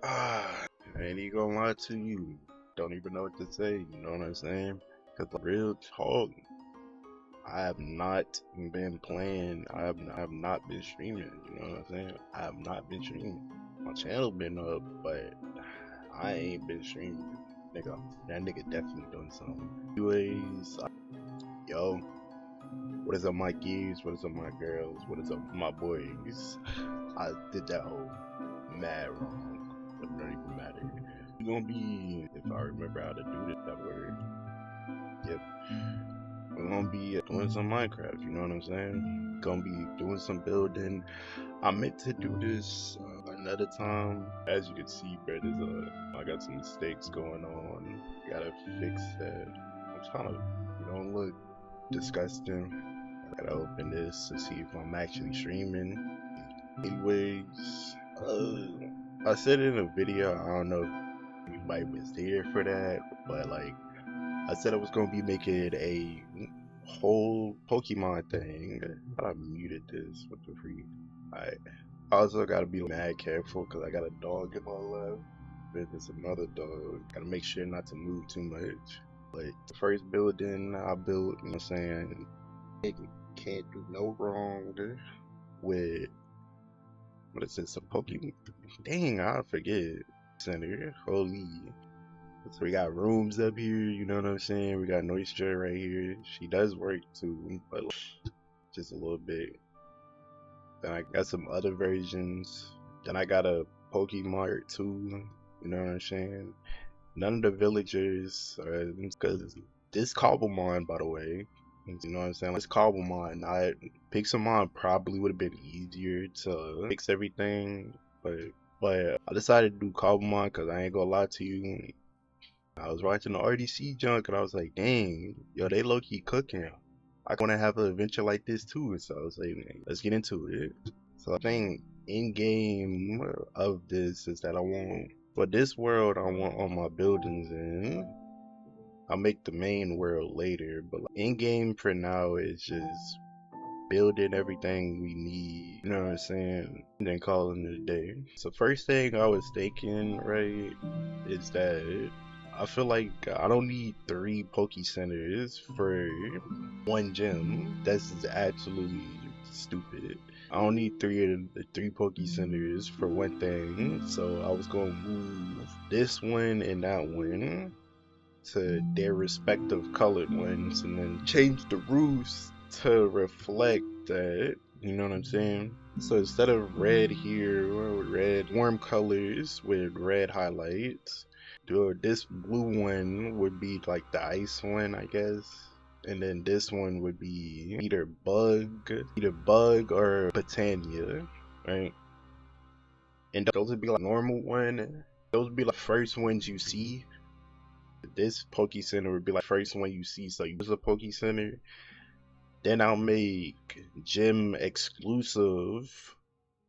I ain't even gonna lie to you. Don't even know what to say, you know what I'm saying? Cause the real talk, I have not been playing, I have not been streaming, you know what I'm saying? I have not been streaming. My channel been up, but I ain't been streaming. Nigga, that nigga definitely doing something. Anyways, yo, what is up my geeks? What is up my girls? What is up my boys? I did that whole mad wrong. It don't even matter. It's gonna be, if I remember how to do this, that word. Yep. We're gonna be doing some Minecraft, you know what I'm saying? Gonna be doing some building. I meant to do this another time. As you can see, bro, I got some mistakes going on. Gotta fix that. I'm trying to, you don't look disgusting. I gotta open this to see if I'm actually streaming. Anyways, I said in a video, I don't know if anybody was there for that, but like, I said I was gonna be making a whole Pokemon thing. I muted this. What the freak? I also gotta be mad careful because I got a dog in my lap. Then there's another dog. Gotta make sure not to move too much. But the first building I built, you know what I'm saying? It can't do no wrong with, what is this, a Pokemon? Dang, I forget. Center, holy. So we got rooms up here, you know what I'm saying? We got Noisture right here. She does work too, but just a little bit. Then I got some other versions. Then I got a Pokemart too, you know what I'm saying? None of the villagers, because this Cobblemon, by the way, you know what I'm saying? This Cobblemon, Pixelmon probably would have been easier to fix everything, but I decided to do Cobblemon because I ain't gonna lie to you. I was watching the RDC junk and I was like, dang, yo, they low key cooking. I want to have an adventure like this too. So I was like, man, let's get into it. So I think in game of this is that I want, for this world, I want all my buildings in. I'll make the main world later, but like, in game for now is just building everything we need, you know what I'm saying, and then calling it a day. So first thing I was thinking, right, is that I feel like I don't need 3 Poke Centers for 1 gym. That's just absolutely stupid. I don't need 3 Poke Centers for 1 thing, so I was gonna move this one and that one to their respective colored ones and then change the roofs to reflect that, you know what I'm saying? So instead of red here, or red warm colors with red highlights, this blue one would be like the ice one, I guess. And then this one would be either bug or Botania, right? And those would be like normal one. Those would be like first ones you see. This Poke Center would be like first one you see, so you use a Poke Center. Then I'll make gym exclusive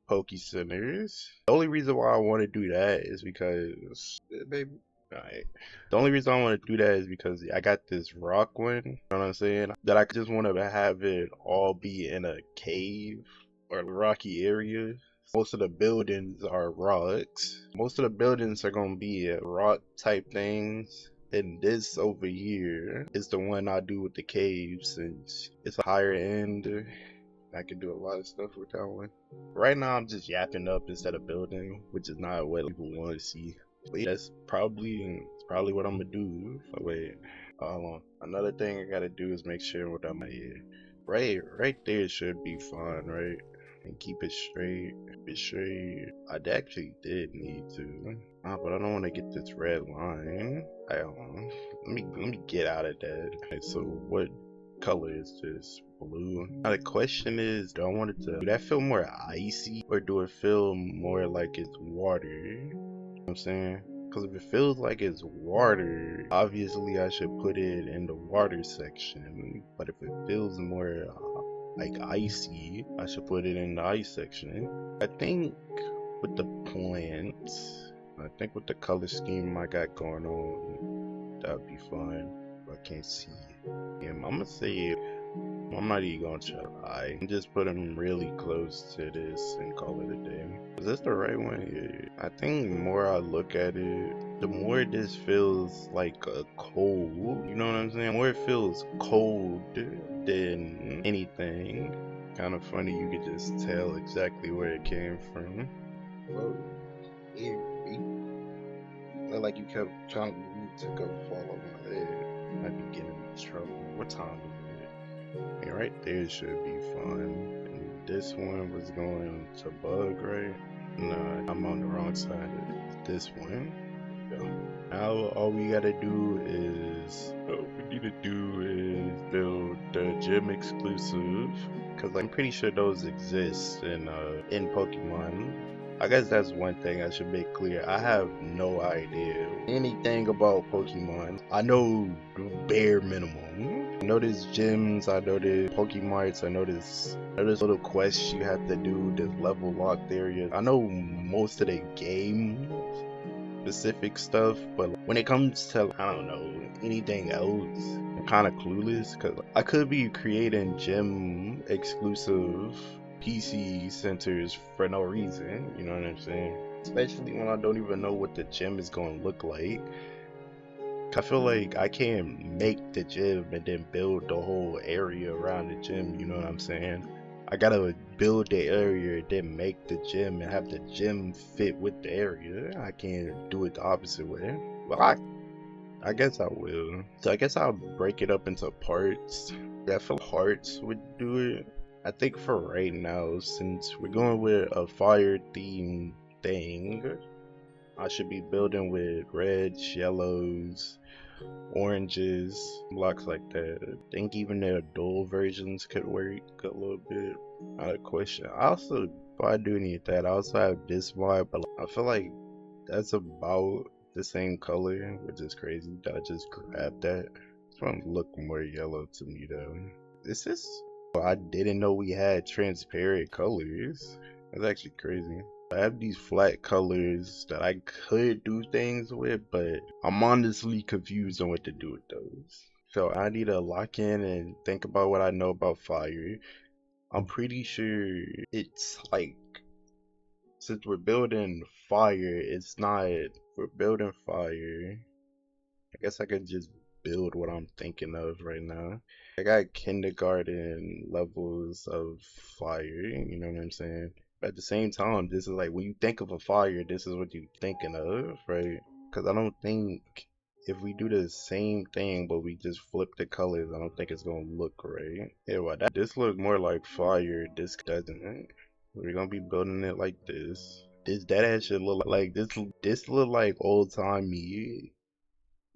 Poke Centers. The only reason why I want to do that is because, baby, alright. The only reason I want to do that is because I got this rock one, you know what I'm saying? That I just want to have it all be in a cave or rocky area. Most of the buildings are rocks. Most of the buildings are gonna be rock type things. And this over here is the one I do with the caves since it's a higher end. I can do a lot of stuff with that one. Right now I'm just yapping up instead of building, which is not what people want to see. But yeah, that's probably what I'm gonna do. But wait, hold on. Another thing I gotta do is make sure what I'm here. Right there should be fine, right? And keep it straight. Keep it straight. I actually did need to. But I don't want to get this red line. Let me get out of that. Okay, so what color is this? Blue. Now the question is, do I want it to, do that feel more icy or do it feel more like it's water? You know what I'm saying? Because if it feels like it's water, obviously I should put it in the water section. But if it feels more like icy, I should put it in the ice section. I think with the plants, I think with the color scheme I got going on, that would be fine. I can't see. I'm gonna say I'm not even gonna try. I'm just put them really close to this and call it a day. Is this the right one? Yeah. I think the more I look at it, the more this feels like a cold. You know what I'm saying? The more it feels cold than anything. Kind of funny, you could just tell exactly where it came from. Whoa, felt like you kept trying to go follow my head. I'd be getting in trouble. What time is it? And right there should be fine. And this one was going to bug, right? Nah, I'm on the wrong side of this one. Yeah. Now all we gotta do is build the gym exclusive, because I'm pretty sure those exist in Pokemon. I guess that's one thing I should make clear. I have no idea anything about Pokemon. I know the bare minimum. I know there's gyms, I know there's Pokemarts, I know there's little quests you have to do, there's level locked areas. I know most of the game specific stuff, but when it comes to, I don't know, anything else, I'm kind of clueless, because I could be creating gym exclusive PC centers for no reason, you know what I'm saying? Especially when I don't even know what the gym is going to look like. I feel like I can't make the gym and then build the whole area around the gym, you know what I'm saying? I gotta build the area, then make the gym and have the gym fit with the area. I can't do it the opposite way. Well, I guess I will. So I guess I'll break it up into parts. I feel like parts would do it. I think for right now, since we're going with a fire theme thing, I should be building with reds, yellows, oranges, blocks like that. I think even their dual versions could work a little bit. Not a question. I also, if I do need that, I also have this vibe, but I feel like that's about the same color, which is crazy that I just grabbed that. This one look more yellow to me though. This is, I didn't know we had transparent colors. That's actually crazy. I have these flat colors that I could do things with, but I'm honestly confused on what to do with those. So I need to lock in and think about what I know about fire. I'm pretty sure it's like, since we're building fire, we're building fire. I guess I could just build what I'm thinking of right now. I got kindergarten levels of fire, you know what I'm saying? But at the same time, this is like, when you think of a fire, this is what you're thinking of, right? Because I don't think if we do the same thing, but we just flip the colors, I don't think it's gonna look right. Yeah, well, this looks more like fire, this doesn't. We're gonna be building it like this. This that ass should look like this look like old timey.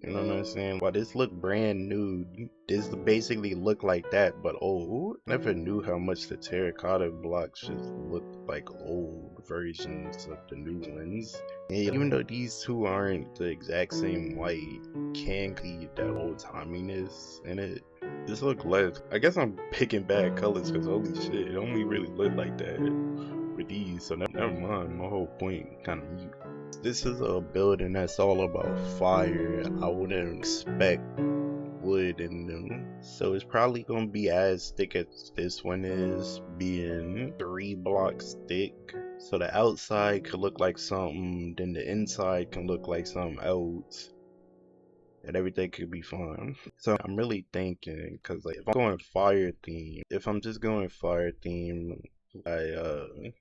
You know what I'm saying? While this look brand new, this basically look like that, but old. Never knew how much the terracotta blocks just looked like old versions of the new ones. And even though these two aren't the exact same white, can see that old timiness in it. This look less. I guess I'm picking bad colors because holy shit, it only really look like that with these. So never mind. My whole point kind of mute. This is a building that's all about fire. I wouldn't expect wood in them. So it's probably gonna be as thick as this one is, being 3 blocks thick. So the outside could look like something, then the inside can look like something else. And everything could be fun. So I'm really thinking, cause like if I'm just going fire theme, I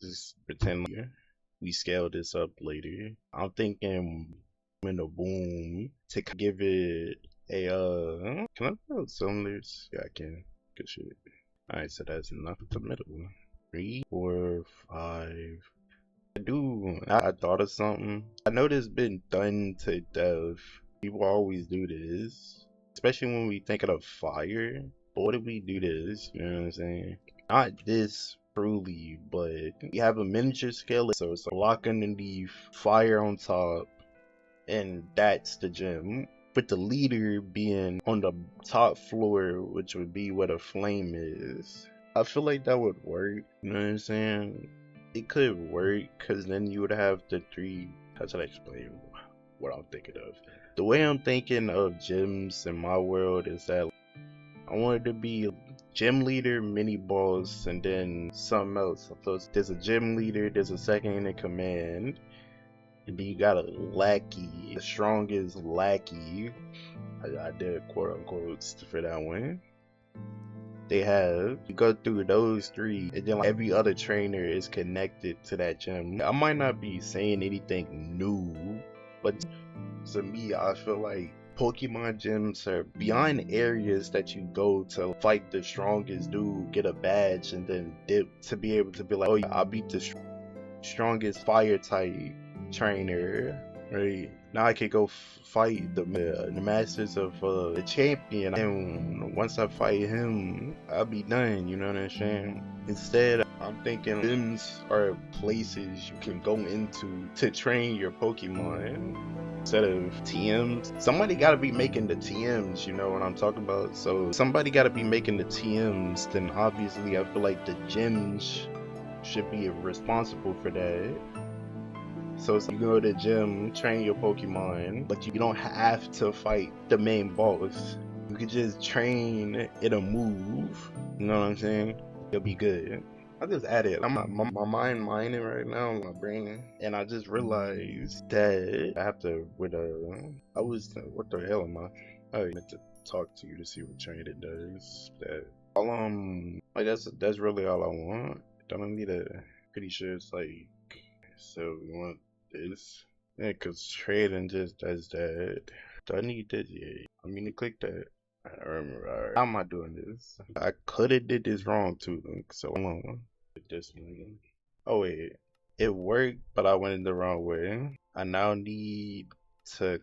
just pretend like we scale this up later. I'm thinking in the boom to give it a can I build cylinders? Yeah, I can. Good shit. Alright, so that's enough of the middle. 3, 4, 5. I thought of something. I know this been done to death. People always do this. Especially when we think of fire. But what if we do this? You know what I'm saying? Not this truly, but we have a miniature scale, so it's a block underneath, fire on top, and that's the gym. With the leader being on the top floor, which would be where the flame is. I feel like that would work, you know what I'm saying? it could work, because then you would have the three. How should I explain what I'm thinking of? The way I'm thinking of gyms in my world is that I want it to be gym leader, mini boss, and then something else. So there's a gym leader, there's a second in command, and then you got a lackey, the strongest lackey. I did quote unquote for that one. They have you go through those three, and then like, every other trainer is connected to that gym. I might not be saying anything new, but to me, I feel like Pokemon gyms are beyond areas that you go to fight the strongest dude, get a badge, and then dip to be able to be like, oh, yeah, I beat the strongest fire type trainer, right? Now I could go fight the masters of the champion, and once I fight him, I'll be done. You know what I'm saying? Instead, I'm thinking gyms are places you can go into to train your Pokemon instead of TMs. Somebody gotta be making the TMs, you know what I'm talking about? So somebody gotta be making the TMs, then obviously I feel like the gyms should be responsible for that. So you go to the gym, train your Pokemon, but you don't have to fight the main boss. You could just train in a move, you know what I'm saying? You'll be good. I just added, my mind mining right now, my brain, and I just realized that I have to, what the hell am I? I meant to talk to you to see what train it does. Like that's really all I want. Don't need a, pretty sure it's like, so we want this. Yeah, cause trading just does that. Do I need this? Yeah. I mean to click that. I don't remember. Alright. How am I doing this? I coulda did this wrong too. So hold on. This one. Oh wait. It worked, but I went in the wrong way. I now need to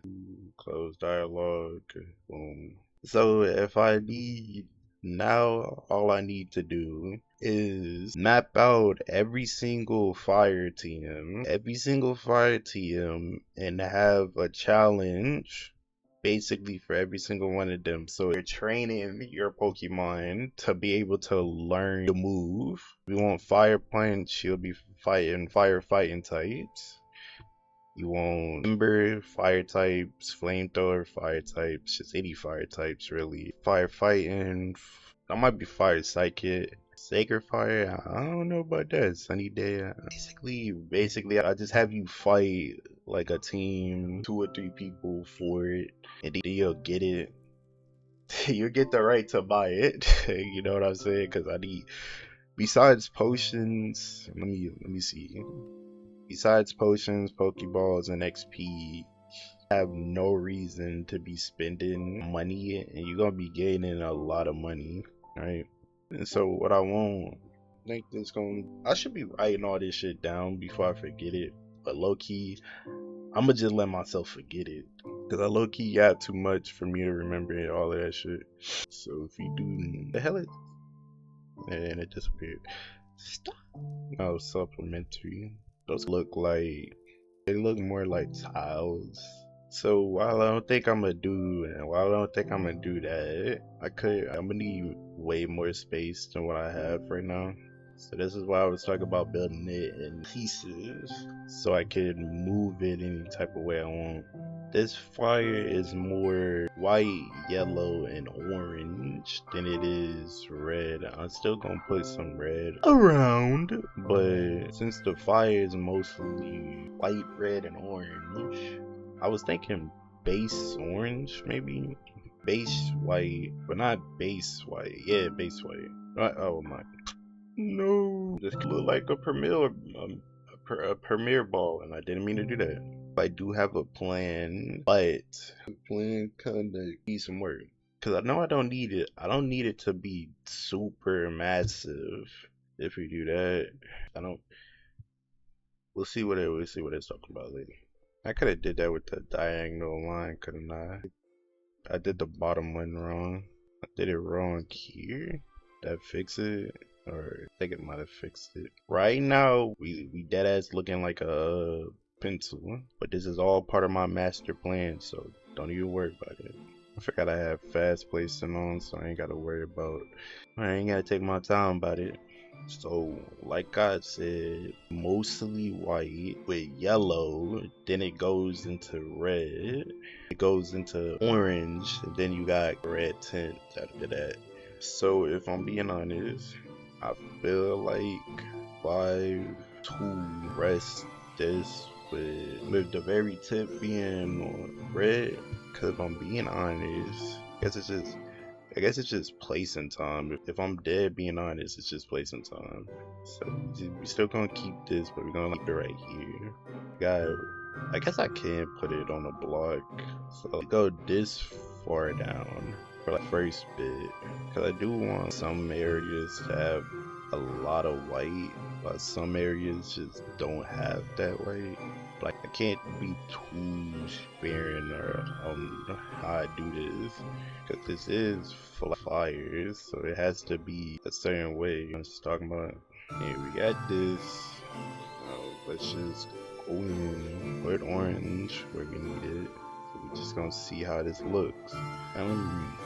close dialogue. Boom. So if I need now, all I need to do is map out every single fire team, and have a challenge basically for every single one of them. So you're training your Pokemon to be able to learn the move. We want Fire Punch, you'll be fighting firefighting types. You want Ember, fire types, flamethrower, fire types, just any fire types really. Firefighting, I might be fire psychic. Sacred Fire, I don't know about that. Sunny Day. Basically, I just have you fight like a team, 2 or 3 people for it, and then you'll get it. You'll get the right to buy it. You know what I'm saying? Because I need, besides potions, let me see. Besides potions, Pokeballs, and XP, I have no reason to be spending money, and you're gonna be gaining a lot of money, right? And so what I want, I should be writing all this shit down before I forget it. But low key, I'ma just let myself forget it. Cause I low key got too much for me to remember all of that shit. So if you do, the hell is, and it disappeared. Stop. Oh, supplementary. Those look like, they look more like tiles. So while I don't think I'm gonna do that, I'm gonna need way more space than what I have right now. So this is why I was talking about building it in pieces, so I could move it any type of way I want. This fire is more white, yellow, and orange than it is red. I'm still gonna put some red around, but since the fire is mostly white, red, and orange, I was thinking base orange, maybe base white, but not base white. Yeah, base white. Oh my, no, this could look like a premier ball, and I didn't mean to do that. I do have a plan, but the plan kinda needs some work. Cause I know I don't need it. I don't need it to be super massive. If we do that, I don't. We'll see what it's talking about later. I could have did that with the diagonal line, couldn't I? I did the bottom one wrong. I did it wrong here. That fix it? Or I think it might have fixed it. Right now, we dead ass looking like a pencil. But this is all part of my master plan, so don't even worry about it. I forgot I have fast placing on, so I ain't gotta worry about, I ain't gotta take my time about it. So, like I said, mostly white with yellow, then it goes into red, it goes into orange, and then you got red tint after that. So, if I'm being honest, I feel like 5-2 rest this with the very tip being on red. Cause if I'm being honest, I guess it's just place and time. If I'm dead being honest, it's just place and time. So we still gonna keep this, but we're gonna keep it right here. Got, I guess I can put it on a block. So go this far down for the first bit. Cause I do want some areas to have a lot of white, but some areas just don't have that white. Like I can't be too sparing or how I do this. Cause this is full of fires, so it has to be a certain way. I'm just talking about, here we got this. Let's just go in with orange where we need it. So we're just gonna see how this looks. And let me read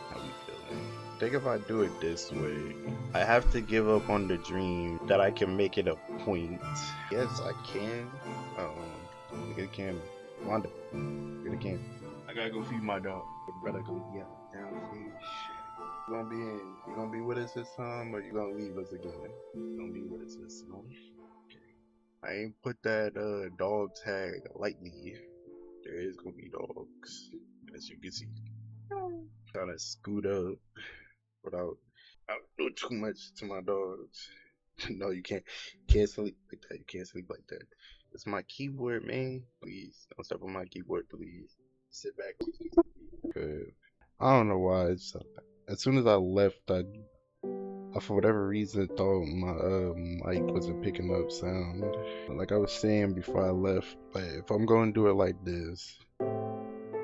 how we feeling. I think if I do it this way, I have to give up on the dream that I can make it a point. Yes, I can. Get a can. Wanda, get a can. I gotta go feed my dog. Brother, go downstairs. You gonna be with us this time, or you gonna leave us again? You gonna be with us this time? Okay. I ain't put that dog tag lightly. There is gonna be dogs, as you can see. Trying to scoot up without doing too much to my dogs. No, you can't sleep like that. You can't sleep like that. It's my keyboard, man. Please don't step on my keyboard, please. Sit back. Good. I don't know why. As soon as I left, I for whatever reason thought my mic wasn't picking up sound. Like I was saying before I left, like if I'm going to do it like this,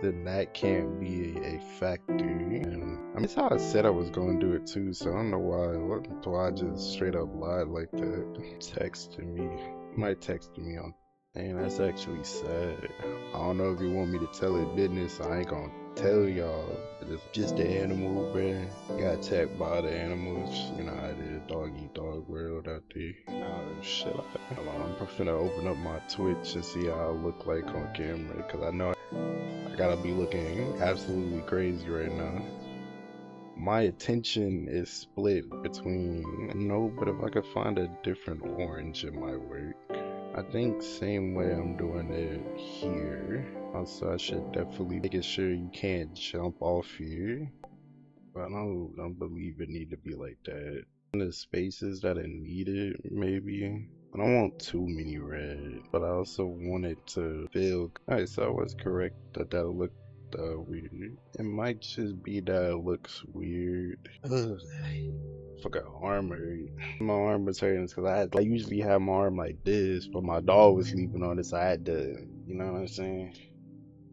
then that can't be a factor. And I mean, it's how I said I was going to do it too. So I don't know why I just straight up lied like that. Texted me, might texted me on. And that's actually sad. I don't know if you want me to tell it business. I ain't gonna tell y'all. It's just the animal, bruh. Got attacked by the animals. You know how it is. Dog eat dog world out there. Oh shit. Hold on. I'm finna open up my Twitch and see how I look like on camera. Cause I know I gotta be looking absolutely crazy right now. My attention is split between no, but if I could find a different orange, it might work. I think same way I'm doing it here. Also, I should definitely make sure you can't jump off here. But I don't believe it need to be like that. In the spaces that are needed, maybe. I don't want too many red, but I also want it to feel. Alright, so I was correct that that looked weird. It might just be that it looks weird. Ugh. Fucking armor. My arm was hurting because I usually have my arm like this, but my dog was sleeping on it, so I had to, you know what I'm saying?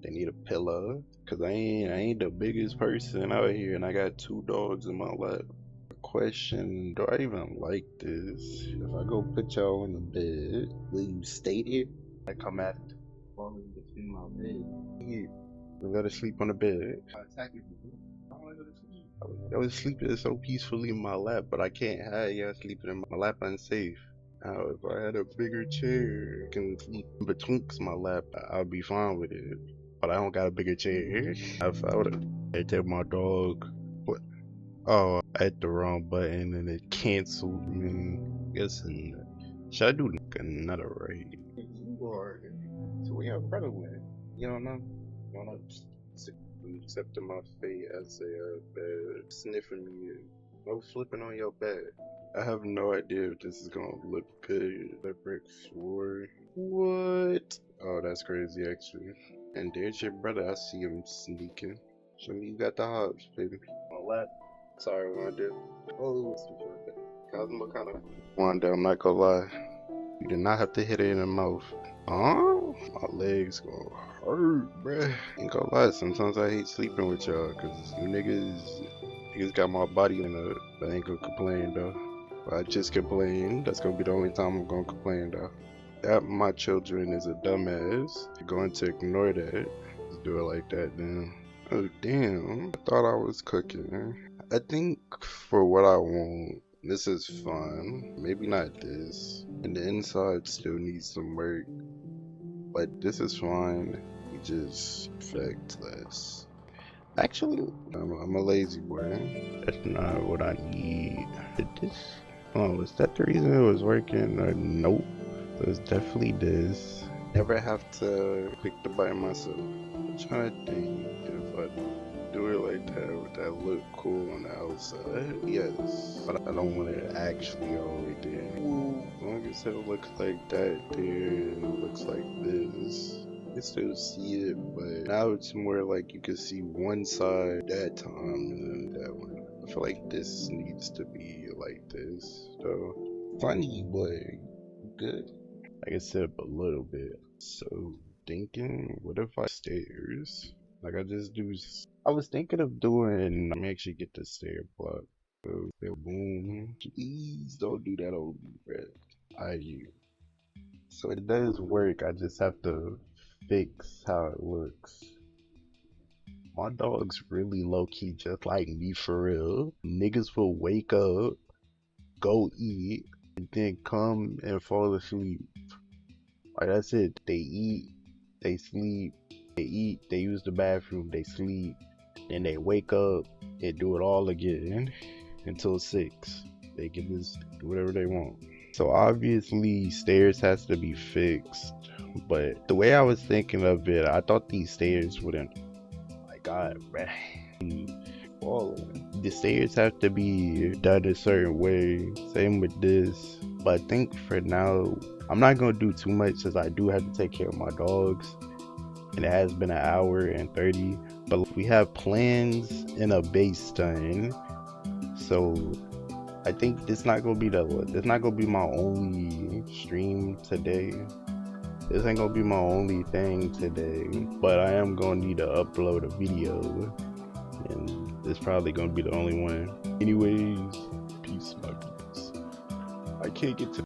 They need a pillow. Cause I ain't the biggest person out here and I got 2 dogs in my lap. Question, do I even like this? If I go put y'all in the bed, will you stay here? I come at falling between my bed. Here. We gotta sleep on the bed. I don't wanna go to sleep. I was sleeping so peacefully in my lap, but I can't have y'all sleeping in my lap unsafe. Now, if I had a bigger chair, I can sleep in betwixt my lap, I'll be fine with it. But I don't got a bigger chair. If I would have take my dog. What? Oh, I hit the wrong button and it canceled me. Guessing. Should I do another raid? You are. So we have brother win. You don't know? You don't know? Accepting my fate as a bed. Sniffing me. No flipping on your bed. I have no idea if this is gonna look good. The brick floor. What? Oh, that's crazy actually. And there's your brother. I see him sneaking. Show me you got the hops, baby. My lap. Sorry, Wanda. Oh, Cosmo kind of. Wanda, I'm not gonna lie. You did not have to hit it in the mouth. Oh, my legs gonna hurt, bruh. Ain't gonna lie, sometimes I hate sleeping with y'all, cause you niggas got my body in it. But I ain't gonna complain though. If I just complain, that's gonna be the only time I'm gonna complain though. That my children is a dumbass. You're going to ignore that. Just do it like that then. Oh damn, I thought I was cooking. I think for what I want, This is fun. Maybe not this. And the inside still needs some work, but this is fine. We just affect less. Actually, I'm a lazy boy. That's not what I need. Did this? Oh, is that the reason it was working? Nope. So it's definitely this. Never have to click the button myself. I'm trying to think if I do it like that, would that look cool on the outside? Yes. But I don't want it actually all the way there. Ooh, as long as it looks like that there, it looks like this. You can still see it, but now it's more like you can see one side that time and then that one. I feel like this needs to be like this. So funny, but good. I can sit up a little bit. So thinking, what if I stairs? Like I just do. I was thinking of doing. Let me actually get the stair plug. So boom. Please don't do that on me, bruh. So it does work. I just have to fix how it looks. My dog's really low key, just like me for real. Niggas will wake up, go eat, and then come and fall asleep. Like that's it. They eat, they sleep, they eat, they use the bathroom, they sleep, then they wake up and do it all again until 6. They can just do whatever they want. So obviously stairs has to be fixed, but the way I was thinking of it, I thought these stairs wouldn't. My God, bruh. The stairs have to be done a certain way. Same with this. But I think for now, I'm not gonna do too much since I do have to take care of my dogs. And it has been an hour and 30. But we have plans and a base done. So I think this not gonna be my only stream today. This ain't gonna be my only thing today. But I am gonna need to upload a video. And it's probably gonna be the only one. Anyways, peace, my peeps. I can't get to